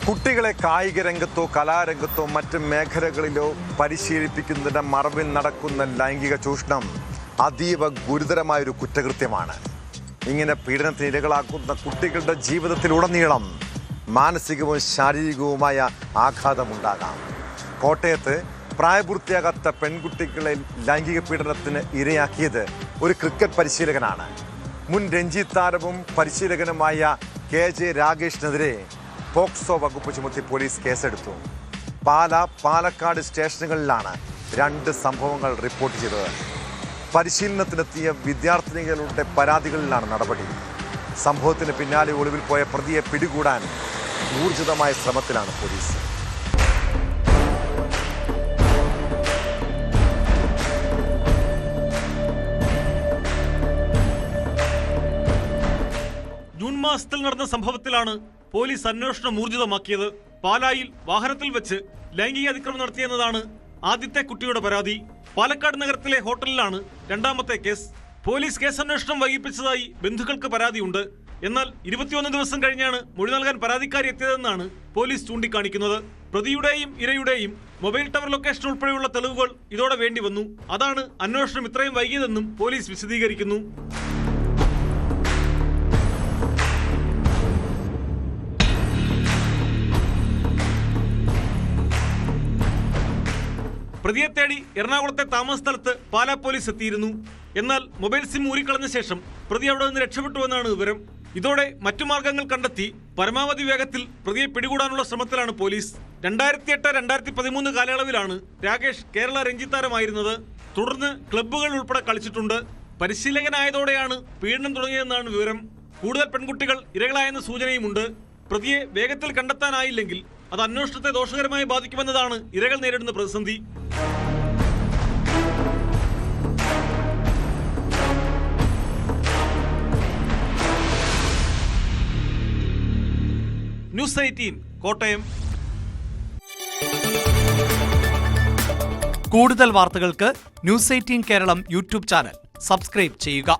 കുട്ടികളെ കായിക രംഗത്തോ കലാരംഗത്തോ മറ്റ് മേഖലകളിലോ പരിശീലിപ്പിക്കുന്നതിന്റെ മറവിൽ നടക്കുന്ന ലൈംഗിക ചൂഷണം അതീവ ഗുരുതരമായൊരു കുറ്റകൃത്യമാണ്. ഇങ്ങനെ പീഡനത്തിന് ഇരകളാക്കുന്ന കുട്ടികളുടെ ജീവിതത്തിലുടനീളം മാനസികവും ശാരീരികവുമായ ആഘാതമുണ്ടാകാം. കോട്ടയത്ത് പ്രായപൂർത്തിയാകാത്ത പെൺകുട്ടികളെ ലൈംഗിക പീഡനത്തിന് ഇരയാക്കിയത് ഒരു ക്രിക്കറ്റ് പരിശീലകനാണ്. മുൻ രഞ്ജി താരവും പരിശീലകനുമായ KJ രാഗേഷിനെതിരെ പോക്സോ വകുപ്പ് ചുമത്തി പോലീസ് കേസെടുത്തു. പാലക്കാട് സ്റ്റേഷനുകളിലാണ് 2 സംഭവങ്ങൾ റിപ്പോർട്ട് ചെയ്തത്. പരിശീലനത്തിനെത്തിയ വിദ്യാർത്ഥിനികളുടെ പരാതികളിലാണ് നടപടി. സംഭവത്തിന് പിന്നാലെ ഒളിവിൽ പോയ പ്രതിയെ പിടികൂടാൻ ഊർജിതമായ ശ്രമത്തിലാണ് പോലീസ്. ജൂൺ മാസത്തിൽ നടന്ന സംഭവത്തിലാണ് പോലീസ് അന്വേഷണം ഊർജിതമാക്കിയത്. പാലായിൽ വാഹനത്തിൽ വെച്ച് ലൈംഗിക അതിക്രമം നടത്തിയെന്നതാണ് ആദ്യത്തെ കുട്ടിയുടെ പരാതി. പാലക്കാട് നഗരത്തിലെ ഹോട്ടലിലാണ് രണ്ടാമത്തെ കേസ്. പോലീസ് കേസന്വേഷണം വൈകിപ്പിച്ചതായി ബന്ധുക്കൾക്ക് പരാതിയുണ്ട്. എന്നാൽ 21 ദിവസം കഴിഞ്ഞാണ് മൊഴി നൽകാൻ പരാതിക്കാരി എത്തിയതെന്നാണ് പോലീസ് ചൂണ്ടിക്കാണിക്കുന്നത്. പ്രതിയുടെയും ഇരയുടെയും മൊബൈൽ ടവർ ലൊക്കേഷൻ ഉൾപ്പെടെയുള്ള തെളിവുകൾ ഇതോടെ വേണ്ടി വന്നു. അതാണ് അന്വേഷണം ഇത്രയും വൈകിയതെന്നും പോലീസ് വിശദീകരിക്കുന്നു. പ്രതിയെ തേടി എറണാകുളത്തെ താമസ സ്ഥലത്ത് പാലാ പോലീസ് എത്തിയിരുന്നു. എന്നാൽ മൊബൈൽ സിം ഊരിക്കളഞ്ഞ ശേഷം പ്രതി അവിടെ നിന്ന് രക്ഷപ്പെട്ടുവെന്നാണ് വിവരം. ഇതോടെ മറ്റു മാർഗങ്ങൾ കണ്ടെത്തി പരമാവധി വേഗത്തിൽ പ്രതിയെ പിടികൂടാനുള്ള ശ്രമത്തിലാണ് പോലീസ്. 2008-2013 കാലയളവിലാണ് രാകേഷ് കേരള രഞ്ജി താരമായിരുന്നത്. തുടർന്ന് ക്ലബ്ബുകൾ ഉൾപ്പെടെ കളിച്ചിട്ടുണ്ട്. പരിശീലകനായതോടെയാണ് പീഡനം തുടങ്ങിയതെന്നാണ് വിവരം. കൂടുതൽ പെൺകുട്ടികൾ ഇരകളായെന്ന സൂചനയുമുണ്ട്. പ്രതിയെ വേഗത്തിൽ കണ്ടെത്താനായില്ലെങ്കിൽ അത് അന്വേഷണത്തെ ദോഷകരമായി ബാധിക്കുമെന്നതാണ് ഇരകൾ നേരിടുന്ന പ്രതിസന്ധി. ന്യൂസ് 18 കോട്ടയം. കൂടുതൽ വാർത്തകൾക്ക് news 18 Keralam YouTube channel subscribe ചെയ്യുക.